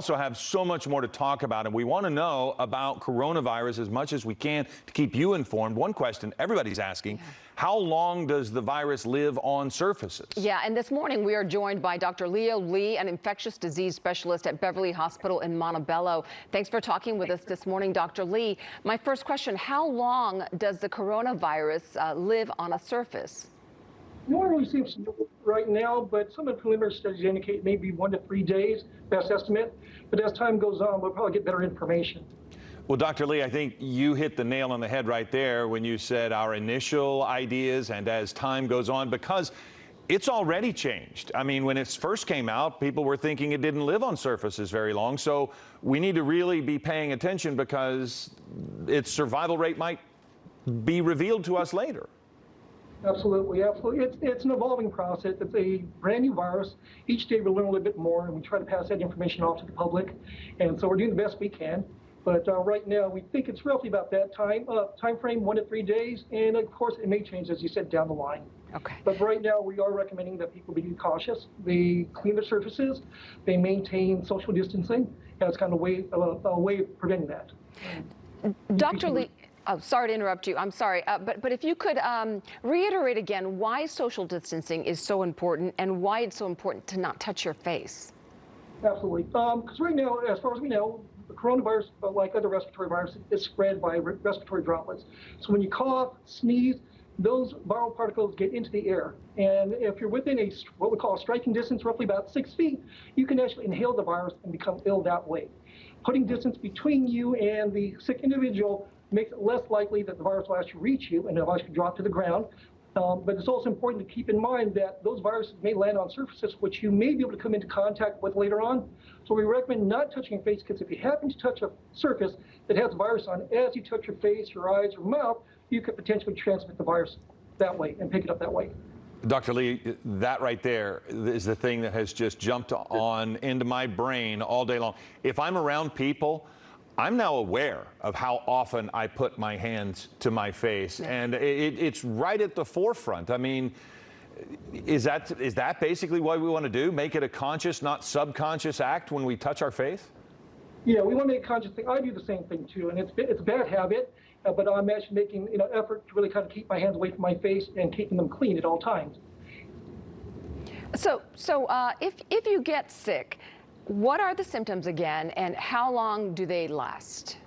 Also have so much more to talk about, and we want to know about coronavirus as much as we can to keep you informed. One question everybody's asking, how long does the virus live on surfaces? Yeah, and this morning we are joined by Dr. Leo Lee, an infectious disease specialist at Beverly Hospital in Montebello. Thanks for talking with us this morning, Dr. Lee. My first question, how long does the coronavirus live on a surface? No one really seems to know right now, but some of the preliminary studies indicate maybe 1 to 3 days, best estimate. But as time goes on, we'll probably get better information. Well, Dr. Lee, I think you hit the nail on the head right there when you said our initial ideas and as time goes on, because it's already changed. I mean, when it first came out, people were thinking it didn't live on surfaces very long. So we need to really be paying attention because its survival rate might be revealed to us later. Absolutely, absolutely. It's an evolving process. It's a brand new virus. Each day we learn a little bit more, and we try to pass that information off to the public. And so we're doing the best we can. But right now, we think it's roughly about that time frame, 1 to 3 days. And of course, it may change, as you said, down the line. Okay. But right now, we are recommending that people be cautious. They clean their surfaces. They maintain social distancing. And it's kind of a way of preventing that. Dr. Lee. Oh, sorry to interrupt you. I'm sorry. But if you could reiterate again why social distancing is so important and why it's so important to not touch your face. Absolutely. Because right now, as far as we know, the coronavirus, like other respiratory viruses, is spread by respiratory droplets. So when you cough, sneeze, those viral particles get into the air. And if you're within what we call a striking distance, roughly about 6 feet, you can actually inhale the virus and become ill that way. Putting distance between you and the sick individual makes it less likely that the virus will actually reach you and the virus can drop to the ground. But it's also important to keep in mind that those viruses may land on surfaces which you may be able to come into contact with later on. So we recommend not touching your face, because if you happen to touch a surface that has a virus on it, as you touch your face, your eyes, your mouth, you could potentially transmit the virus that way and pick it up that way. Dr. Lee, that right there is the thing that has just jumped on into my brain all day long. If I'm around people, I'm now aware of how often I put my hands to my face, and it's right at the forefront. I mean, is that basically what we want to do? Make it a conscious, not subconscious act when we touch our face? Yeah, we want to make a conscious thing. I do the same thing too, and it's a bad habit, but I'm actually making effort to really kind of keep my hands away from my face and keeping them clean at all times. So if you get sick, what are the symptoms again, and how long do they last?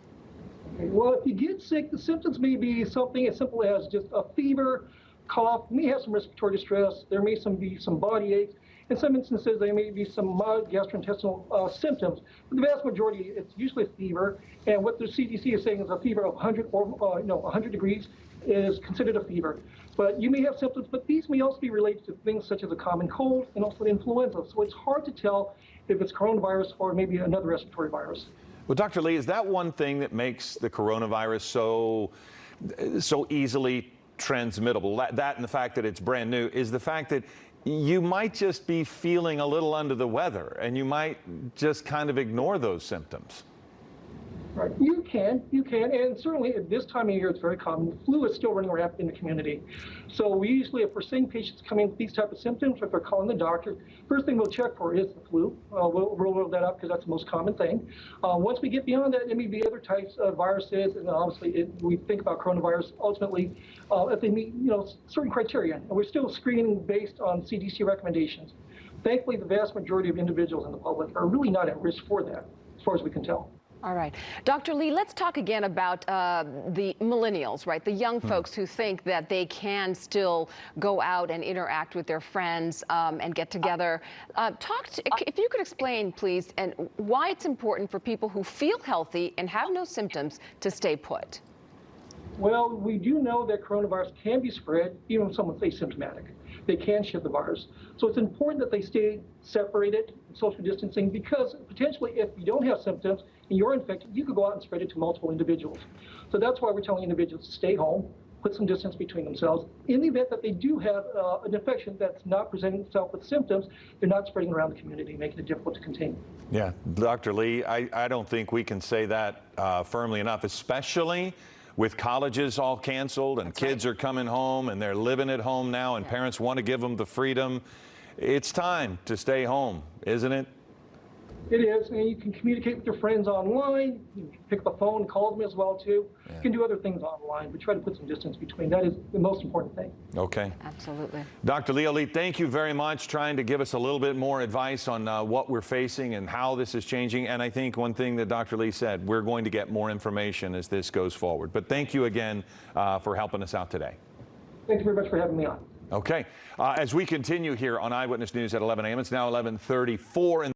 Okay, well, if you get sick, the symptoms may be something as simple as just a fever, cough. You may have some respiratory distress. There may be some body aches. In some instances, there may be some mild gastrointestinal symptoms. But the vast majority, it's usually a fever. And what the CDC is saying is a fever of 100 or 100 degrees is considered a fever. But you may have symptoms, but these may also be related to things such as a common cold and also influenza. So it's hard to tell if it's coronavirus or maybe another respiratory virus. Well, Dr. Lee, is that one thing that makes the coronavirus so easily transmittable? That and the fact that it's brand new is the fact that you might just be feeling a little under the weather and you might just kind of ignore those symptoms. Right. You can, and certainly at this time of year, it's very common. The flu is still running around in the community. So we usually, if we're seeing patients coming with these type of symptoms, if they're calling the doctor, first thing we'll check for is the flu. We'll roll that up because that's the most common thing. Once we get beyond that, there may be other types of viruses, and obviously we think about coronavirus ultimately if they meet certain criteria. And we're still screening based on CDC recommendations. Thankfully, the vast majority of individuals in the public are really not at risk for that, as far as we can tell. All right. Dr. Lee, let's talk again about the millennials, right? The young folks who think that they can still go out and interact with their friends and get together. If you could explain, please, and why it's important for people who feel healthy and have no symptoms to stay put. Well, we do know that coronavirus can be spread even if someone's asymptomatic. They can shed the virus. So it's important that they stay separated, social distancing, because potentially if you don't have symptoms and you're infected, you could go out and spread it to multiple individuals. So that's why we're telling individuals to stay home, put some distance between themselves. In the event that they do have an infection that's not presenting itself with symptoms, they're not spreading around the community, making it difficult to contain. Yeah, Dr. Lee, I don't think we can say that firmly enough, especially with colleges all canceled and kids are coming home and they're living at home now and parents want to give them the freedom. It's time to stay home, isn't it? It is, and you can communicate with your friends online. You can pick up the phone, call them as well too. Yeah. You can do other things online, but try to put some distance between. That is the most important thing. Okay. Absolutely. Dr. Leo Lee, thank you very much, trying to give us a little bit more advice on what we're facing and how this is changing. And I think one thing that Dr. Lee said, we're going to get more information as this goes forward. But thank you again for helping us out today. Thank you very much for having me on. Okay. As we continue here on Eyewitness News at 11 a.m., it's now 11:34.